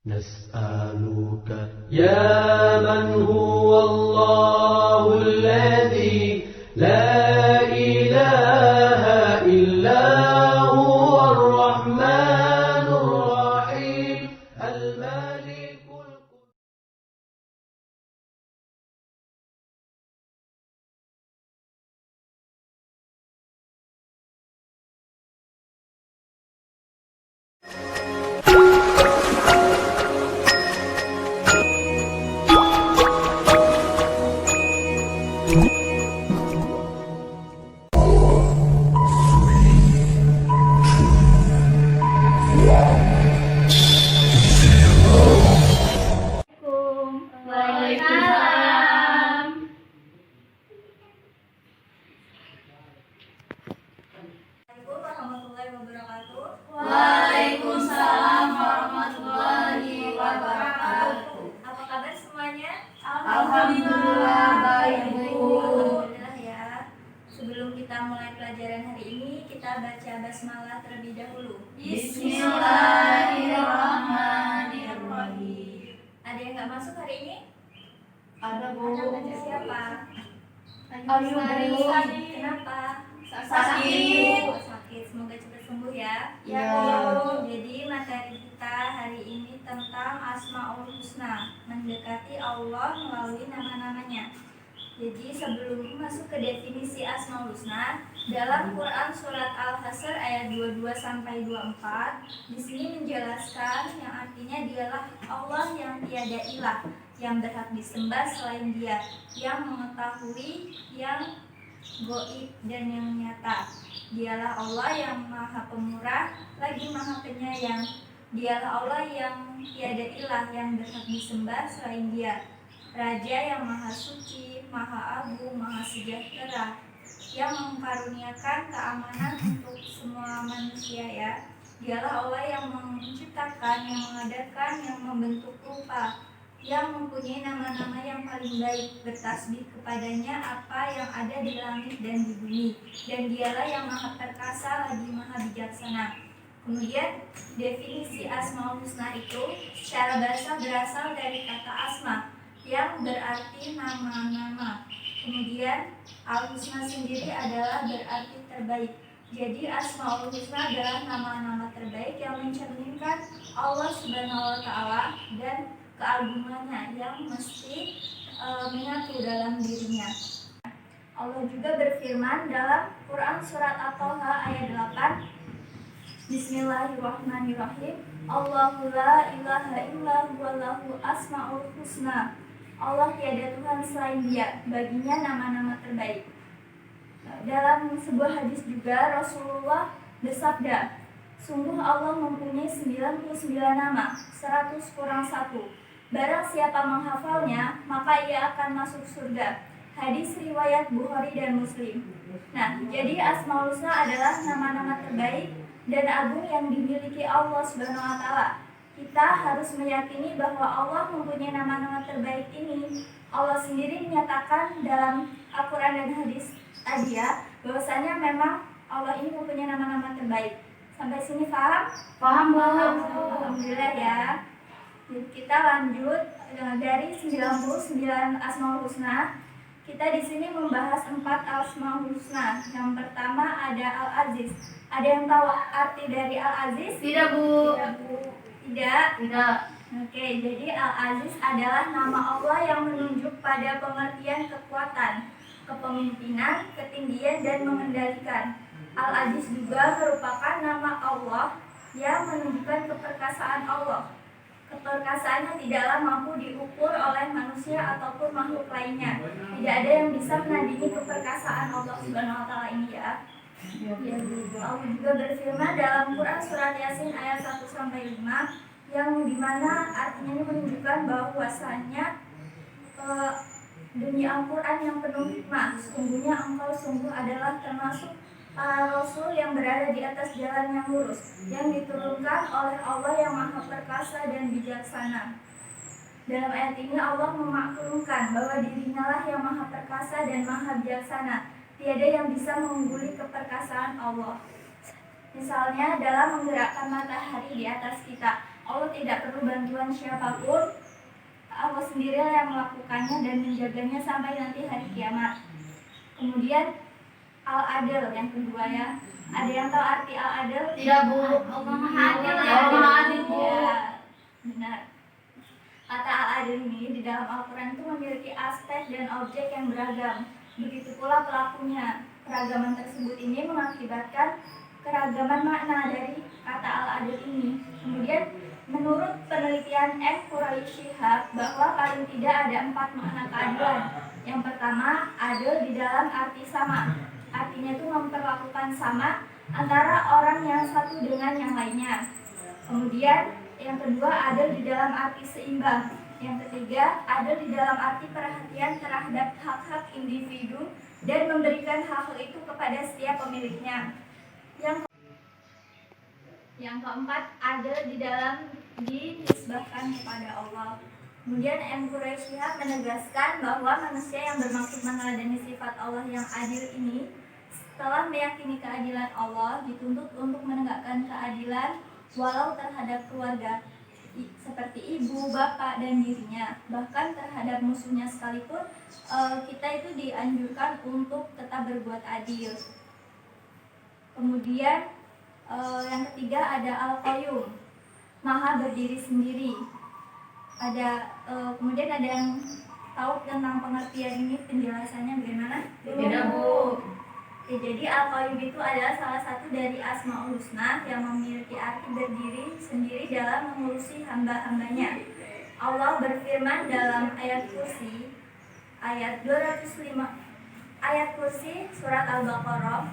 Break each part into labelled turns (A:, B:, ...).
A: نسألك يا من هو الله الذي لا إله إلا هو الرحمن الرحيم الملك
B: Waalaikumsalam warahmatullahi wabarakatuh.
C: Apa kabar semuanya?
B: Alhamdulillah baik, Bu.
C: Alhamdulillah ya. Sebelum kita mulai pelajaran hari ini, kita baca basmalah terlebih dahulu.
B: Bismillahirrahmanirrahim.
C: Ada yang nggak masuk hari ini?
B: Ada, Bu.
C: Siapa?
B: Ayu, Bu.
C: Kenapa?
B: Sakit.
C: Sakit. Semoga cepat sembuh ya.
B: Ya.
C: Jadi materi kita hari ini tentang Asmaul Husna, mendekati Allah melalui nama-namanya. Jadi sebelum masuk ke definisi Asmaul Husna, dalam Quran surat Al-Hasr ayat 22 sampai 24, di sini menjelaskan yang artinya dialah Allah yang tiada ilah, yang berhak disembah selain Dia, yang mengetahui, yang gaib dan yang nyata. Dialah Allah yang Maha Pemurah, lagi Maha Penyayang. Dialah Allah yang tiada ilah, yang berhak disembah selain Dia. Raja yang Maha Suci, Maha Agung, Maha Sejahtera, yang mengkaruniakan keamanan untuk semua manusia ya. Dialah Allah yang menciptakan, yang mengadakan, yang membentuk rupa, yang mempunyai nama-nama yang paling baik, bertasbih kepadanya apa yang ada di langit dan di bumi, dan dialah yang Maha Perkasa, lagi Maha Bijaksana. Kemudian definisi Asmaul Husna itu secara bahasa berasal dari kata asma, yang berarti nama-nama. Kemudian Al-Husna sendiri adalah berarti terbaik. Jadi Asmaul Husna adalah nama-nama terbaik yang mencerminkan Allah Subhanahu wa Ta'ala dan keagungannya yang mesti menyatu dalam dirinya. Allah juga berfirman dalam Quran surat At-Taha ayat 8, Bismillahirrahmanirrahim. Allahu la ilaha illa huwallahu asmaul husna. Allah tiada Tuhan selain Dia, baginya nama-nama terbaik. Dalam sebuah hadis juga Rasulullah bersabda, sungguh Allah mempunyai 99 nama, 100 kurang 1. Barang siapa menghafalnya, maka ia akan masuk surga. Hadis riwayat Bukhari dan Muslim. Nah, jadi Asmaul Husna adalah nama-nama terbaik dan agung yang dimiliki Allah Subhanahu wa Ta'ala. Kita harus meyakini bahwa Allah mempunyai nama-nama terbaik ini. Allah sendiri menyatakan dalam Al-Quran dan hadis tadi ya, bahwasanya memang Allah ini mempunyai nama-nama terbaik. Sampai sini paham?
B: Paham, Bu.
C: Alhamdulillah ya. Kita lanjut dari 99 Asmaul Husna. Kita di sini membahas 4 Asmaul Husna. Yang pertama ada Al-Aziz. Ada yang tahu arti dari Al-Aziz?
B: Tidak, Bu.
C: Tidak.
B: Tidak.
C: Oke, jadi Al-Aziz adalah nama Allah yang menunjuk pada pengertian kekuatan, kepemimpinan, ketinggian, dan mengendalikan. Al-Aziz juga merupakan nama Allah yang menunjukkan keperkasaan Allah. Keperkasaannya tidaklah mampu diukur oleh manusia ataupun makhluk lainnya. Tidak ada yang bisa menandingi keperkasaan Allah Subhanahu wa Ta'ala ini ya. Allah juga berfirman dalam Quran surat Yasin ayat 1-5, yang dimana artinya ini menunjukkan bahwasannya demi Al-Quran yang penuh hikmah, sesungguhnya engkau sungguh adalah termasuk para Rasul yang berada di atas jalan yang lurus, yang diturunkan oleh Allah yang Maha Perkasa dan Bijaksana. Dalam ayat ini Allah memaklumkan bahwa dirinya lah yang Maha Perkasa dan Maha Bijaksana. Tiada yang bisa mengungguli keperkasaan Allah. Misalnya dalam menggerakkan matahari di atas kita, Allah tidak perlu bantuan siapapun. Allah sendirilah yang melakukannya dan menjaganya sampai nanti hari kiamat. Kemudian Al-Adil yang kedua ya. Ada yang tahu arti Al-Adil?
B: Tidak, Bu. Allah Maha Adil ya.
C: Allah
B: Maha Adil, Bu.
C: Ya, benar. Kata Al-Adil ini di dalam Al-Quran itu memiliki aspek dan objek yang beragam. Begitu pula pelakunya. Keragaman tersebut ini mengakibatkan keragaman makna dari kata Al-Adil ini. Kemudian menurut penelitian M. Quraish Shihab bahwa paling tidak ada 4 makna keadilan. Yang pertama, adil di dalam arti sama. Artinya itu memperlakukan sama antara orang yang satu dengan yang lainnya. Kemudian yang kedua, adil di dalam arti seimbang. Yang ketiga, adil di dalam arti perhatian terhadap hak-hak individu dan memberikan hak itu kepada setiap pemiliknya. Yang keempat, adil di dalam dinisbahkan kepada Allah. Kemudian M. Quraish Shihab menegaskan bahwa manusia yang bermaksud meneladani sifat Allah yang adil ini setelah meyakini keadilan Allah dituntut untuk menegakkan keadilan walau terhadap keluarga seperti ibu, bapak, dan dirinya. Bahkan terhadap musuhnya sekalipun kita itu dianjurkan untuk tetap berbuat adil. Kemudian yang ketiga ada Al-Qayyum, Maha berdiri sendiri. Kemudian ada yang tahu tentang pengertian ini, penjelasannya bagaimana?
B: Tidak, Bu.
C: Oke, jadi Al-Qayyum itu adalah salah satu dari Asmaul Husna yang memiliki arti berdiri sendiri dalam mengurusi hamba-hambanya. Allah berfirman dalam ayat Kursi ayat 205 ayat Kursi surat Al-Baqarah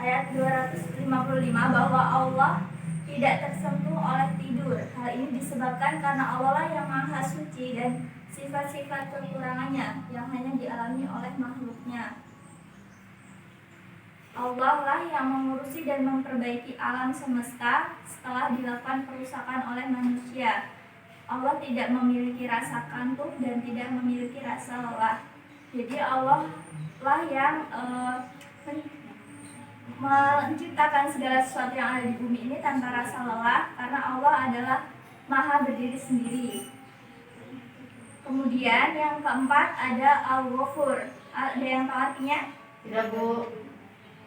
C: ayat 255 bahwa Allah tidak tersentuh oleh tidur. Hal ini disebabkan karena Allah lah yang maha suci dan sifat-sifat kekurangannya yang hanya dialami oleh makhluknya. Allah lah yang mengurusi dan memperbaiki alam semesta setelah dilakukan perusakan oleh manusia. Allah tidak memiliki rasa kantuk dan tidak memiliki rasa lelah. Jadi Allah lah yang menciptakan segala sesuatu yang ada di bumi ini tanpa rasa lelah, karena Allah adalah maha berdiri sendiri. Kemudian yang keempat ada Al-Ghafur. Ada yang tahu artinya?
B: Tidak, Bu.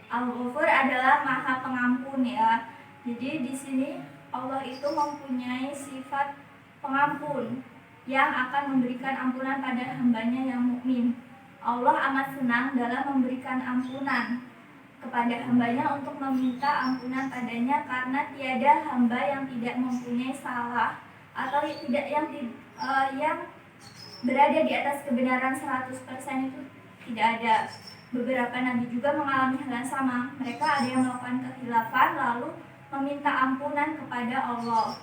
C: Al-Ghafur adalah maha pengampun ya. Jadi di sini Allah itu mempunyai sifat pengampun yang akan memberikan ampunan pada hambanya yang mukmin. Allah amat senang dalam memberikan ampunan kepada hambanya untuk meminta ampunan padanya, karena tiada hamba yang tidak mempunyai salah atau yang berada di atas kebenaran 100% itu tidak ada. Beberapa nabi juga mengalami hal yang sama. Mereka ada yang melakukan kekhilafan lalu meminta ampunan kepada Allah.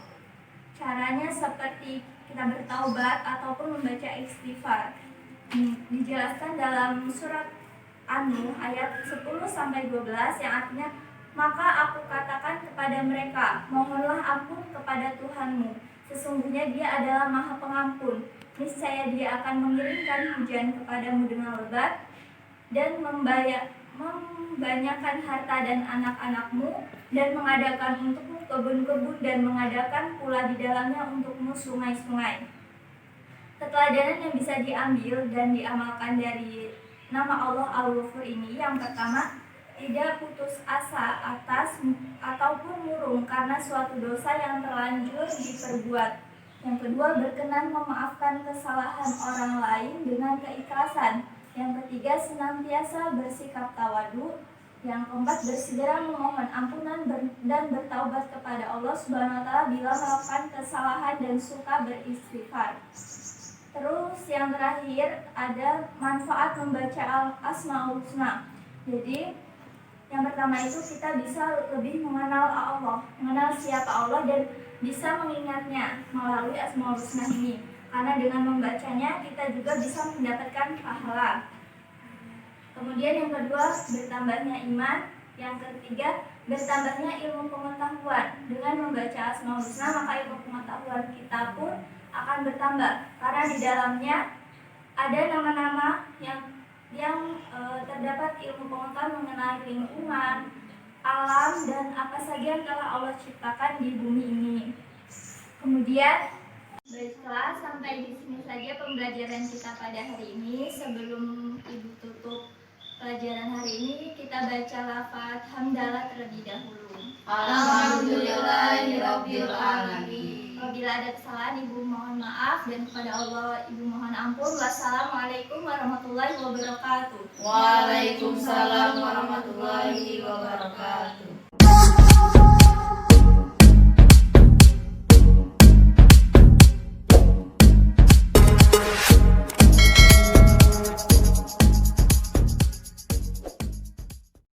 C: Caranya seperti kita bertaubat ataupun membaca istighfar. Dijelaskan dalam surat An-Nuh ayat 10-12 yang artinya, maka aku katakan kepada mereka, mohonlah ampun kepada Tuhanmu, sesungguhnya Dia adalah maha pengampun. Niscaya Dia akan mengirimkan hujan kepadamu dengan lebat dan membanyakkan harta dan anak-anakmu, dan mengadakan untukmu kebun-kebun, dan mengadakan pula di dalamnya untukmu sungai-sungai. Keteladanan yang bisa diambil dan diamalkan dari nama Allah Al-Ghafur ini, yang pertama, tidak putus asa atas ataupun murung karena suatu dosa yang terlanjur diperbuat. Yang kedua, berkenan memaafkan kesalahan orang lain dengan keikhlasan. Yang ketiga, senantiasa bersikap tawadu. Yang keempat, bersegera memohon ampunan dan bertaubat kepada Allah Subhanahu wa Ta'ala bila melakukan kesalahan dan suka beristighfar. Terus yang terakhir ada manfaat membaca Asmaul Husna. Jadi yang pertama itu kita bisa lebih mengenal Allah, mengenal siapa Allah, dan bisa mengingatnya melalui Asmaul Husna ini. Karena dengan membacanya kita juga bisa mendapatkan pahala. Kemudian yang kedua, bertambahnya iman. Yang ketiga, bertambahnya ilmu pengetahuan. Dengan membaca Asmaul Husna, maka ilmu pengetahuan kita pun akan bertambah, karena di dalamnya ada nama-nama yang terdapat ilmu pengetahuan mengenai lingkungan, alam, dan apa saja yang telah Allah ciptakan di bumi ini. Kemudian, baiklah sampai di sini saja pembelajaran kita pada hari ini. Sebelum Ibu tutup pelajaran hari ini, kita baca lafaz hamdalah terlebih dahulu.
B: Alhamdulillahirabbil alamin.
C: Apabila ada kesalahan, Ibu mohon maaf, dan kepada Allah Ibu mohon ampun. Wassalamualaikum warahmatullahi wabarakatuh.
B: Waalaikumsalam warahmatullahi wabarakatuh.